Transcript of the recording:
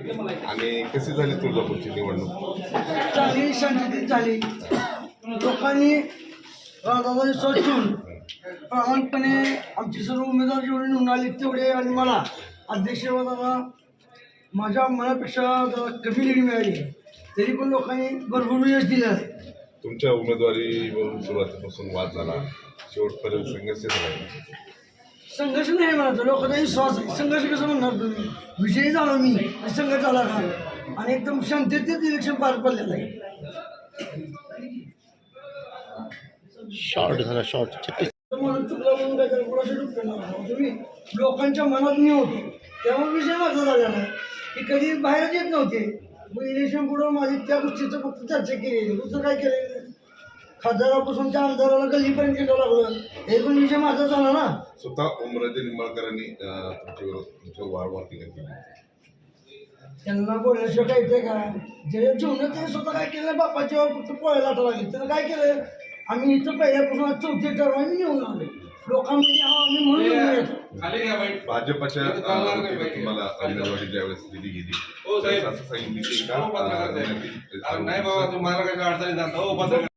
आणि कशी झाली तुळजापूरची निवडणूक? चांगली शांततेत झाली. लोकांनी राधाचा विश्वास ठेवून प्रामाणिकपणे आमचे सर्व उमेदवार जेवढे निवडून आले तेवढे आणि मला अध्यक्षपदाला माझ्या मनापेक्षा जरा कमी लीड मिळाली, तरी पण लोकांनी भरपूर यश दिलं आहे. तुमच्या उमेदवारीवरून सुरुवातीपासून वाद झाला, शेवटपर्यंत संघर्ष झाला. संघर्ष नाही म्हणायचं, लोकांचा विश्वास आहे. संघर्ष कसं म्हणणार तुम्ही? विजयी झालो मी, संघर्ष झाला का? आणि एकदम शांततेत इलेक्शन पार पडलेलं आहे. शॉर्ट झाला, शॉर्ट म्हणून चुकला म्हणून काय करू? कोणाशी चुकणार तुम्ही? लोकांच्या मनात मी होतो त्यामुळे विषय माझा झालेला आहे की कधी बाहेरच येत नव्हते. मग इलेक्शन पुढं माझी त्या गोष्टीचं फक्त चर्चा केली, दुसरं काय केलं? खासदारापासून त्या आमदाराला गल्लीपर्यंत केलं लागलं, हे पण विषय माझा झाला ना. स्वतः ओमराजे निंबाळकरांनी तुमच्यावर वारंवार टीका केली. त्यांना बोलण्याशिवाय काय येते का? जे जेवण ते स्वतः काय केलं, बापाच्यावर फक्त पोळ्याला आठवं लागली. त्यानं काय केलं? आम्ही इथं पहिल्यापासून आज चौथी टर्म आम्ही निवडून आलो. लोकांमध्ये हा आम्ही म्हणून निवडून येतो. भाजपच्या तुम्हाला उमेदवारी ज्यावेळेस दिली गेली त्यावेळेस असं सांगितलं की